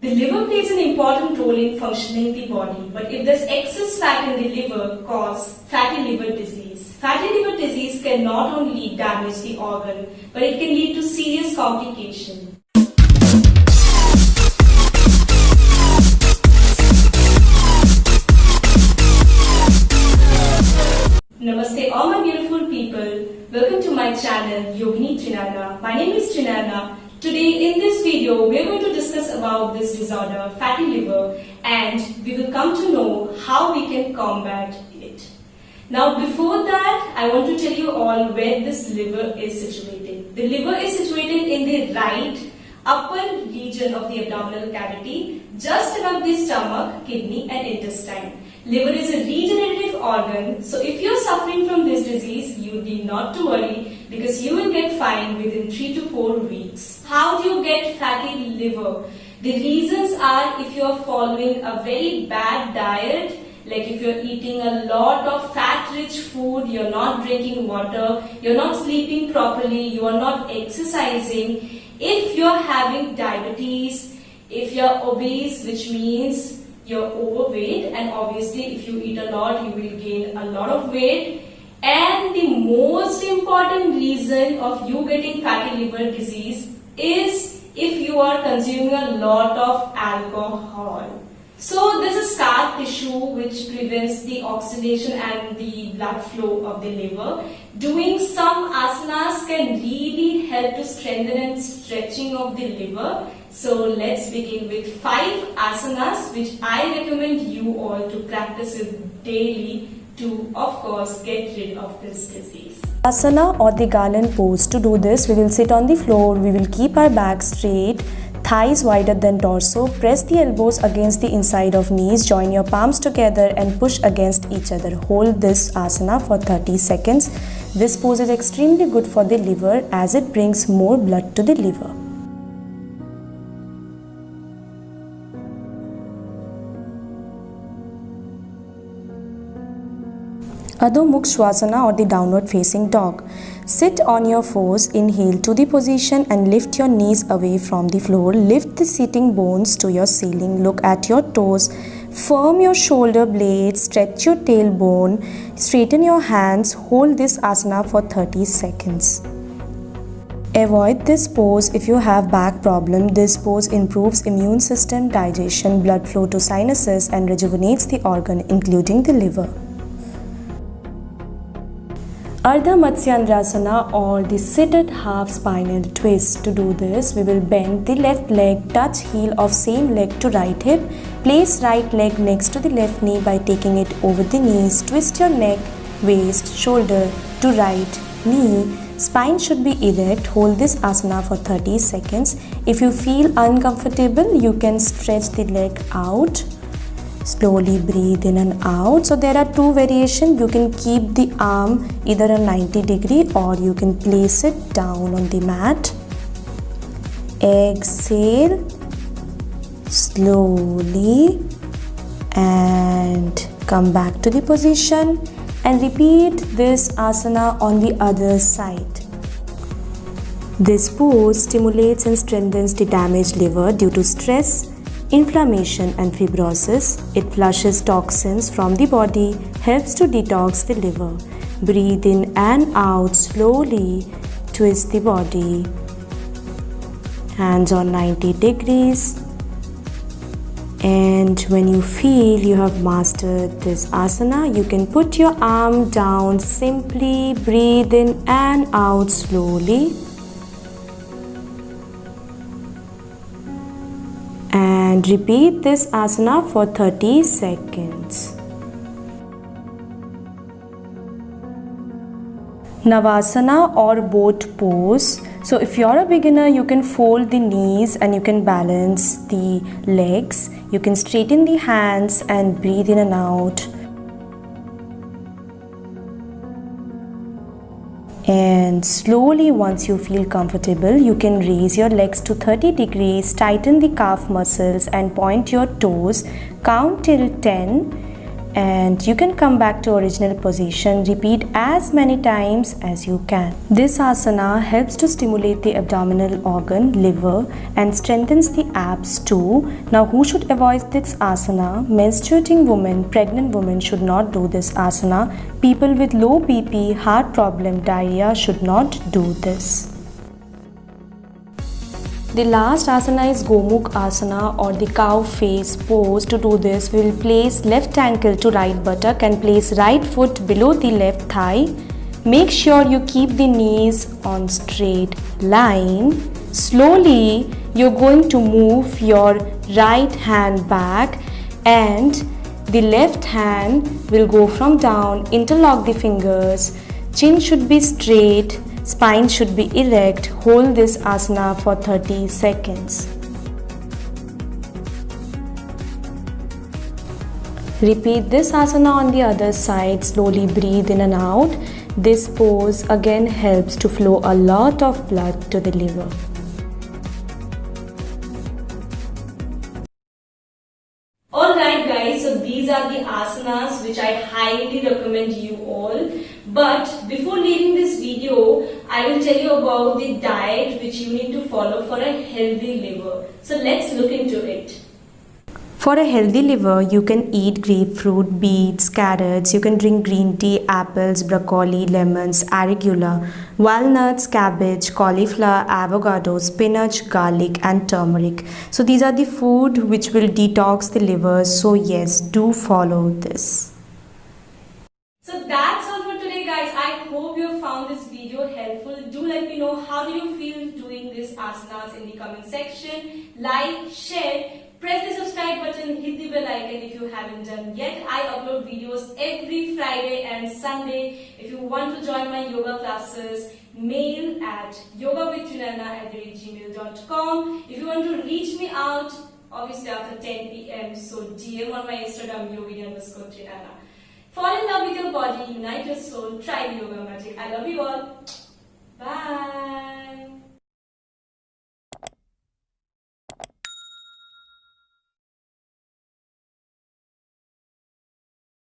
The liver plays an important role in functioning the body, but if there's excess fat in the liver, cause fatty liver disease. Fatty liver disease can not only damage the organ, but it can lead to serious complications. Namaste all my beautiful people. Welcome to my channel Yogini Trinana. My name is Trinana. Today in this video we are going to discuss about this disorder, fatty liver, and we will come to know how we can combat it. Now before that, I want to tell you all where this liver is situated. The liver is situated in the right upper region of the abdominal cavity, just above the stomach, kidney and intestine. Liver is a regenerative organ, so if you are suffering from this disease, you need not to worry because you will get fine within 3 to 4 weeks. How do you get fatty liver? The reasons are if you are following a very bad diet, like if you are eating a lot of fat-rich food, you are not drinking water, you are not sleeping properly, you are not exercising, if you are having diabetes, if you are obese, which means you're overweight, and obviously if you eat a lot you will gain a lot of weight. And the most important reason of you getting fatty liver disease is if you are consuming a lot of alcohol. So there's a scar tissue which prevents the oxidation and the blood flow of the liver. Doing some asanas can really help to strengthen and stretching of the liver. So let's begin with 5 asanas which I recommend you all to practice it daily to, of course, get rid of this disease. Asana or the garland pose. To do this, we will sit on the floor, we will keep our back straight, thighs wider than torso, press the elbows against the inside of knees, join your palms together and push against each other. Hold this asana for 30 seconds. This pose is extremely good for the liver as it brings more blood to the liver. Adho Mukh Shavasana or the downward facing dog. Sit on your fours, inhale to the position and lift your knees away from the floor. Lift the sitting bones to your ceiling. Look at your toes. Firm your shoulder blades, stretch your tailbone, straighten your hands. Hold this asana for 30 seconds. Avoid this pose if you have back problem. This pose improves immune system, digestion, blood flow to sinuses and rejuvenates the organ including the liver. Ardha Matsyendrasana or the seated half spinal twist. To do this, we will bend the left leg, touch heel of same leg to right hip. Place right leg next to the left knee by taking it over the knees. Twist your neck, waist, shoulder to right knee. Spine should be erect. Hold this asana for 30 seconds. If you feel uncomfortable, you can stretch the leg out. Slowly breathe in and out. So there are 2 variations. You can keep the arm either a 90 degree or you can place it down on the mat. Exhale slowly and come back to the position and repeat this asana on the other side. This pose stimulates and strengthens the damaged liver due to stress, inflammation and fibrosis. It flushes toxins from the body, helps to detox the liver. Breathe in and out slowly, twist the body. Hands on 90 degrees. And when you feel you have mastered this asana, you can put your arm down, simply breathe in and out slowly. And repeat this asana for 30 seconds. Navasana or boat pose. So if you're a beginner, you can fold the knees and you can balance the legs. You can straighten the hands and breathe in and out. And slowly, once you feel comfortable, you can raise your legs to 30 degrees, tighten the calf muscles and point your toes. Count till 10 and you can come back to original position. Repeat as many times as you can. This asana helps to stimulate the abdominal organ, liver, and strengthens the abs too. Now, who should avoid this asana? Menstruating women, pregnant women should not do this asana. People with low BP, heart problem, diarrhea should not do this. The last asana is Gomukh asana or the cow face pose. To do this, we will place left ankle to right buttock and place right foot below the left thigh. Make sure you keep the knees on straight line. Slowly, you're going to move your right hand back and the left hand will go from down. Interlock the fingers. Chin should be straight. Spine should be erect. Hold this asana for 30 seconds. Repeat this asana on the other side. Slowly breathe in and out. This pose again helps to flow a lot of blood to the liver. Alright guys, so these are the asanas which I highly recommend you all. But before leaving this video, I will tell you about the diet which you need to follow for a healthy liver. So let's look into it. For a healthy liver, you can eat grapefruit, beets, carrots. You can drink green tea, apples, broccoli, lemons, arugula, walnuts, cabbage, cauliflower, avocado, spinach, garlic and turmeric. So these are the food which will detox the liver. So yes, do follow this. So that's all for today guys. I hope you have found this video helpful. Do let me know how do you feel doing these asanas in the comment section. Like, share. Press the subscribe button, hit the bell icon if you haven't done yet. I upload videos every Friday and Sunday. If you want to join my yoga classes, mail at yogawithtrinana@gmail.com. If you want to reach me out, obviously after 10 p.m. so DM on my Instagram yogini_trinana. Fall in love with your body, unite your soul, try the yoga magic. I love you all.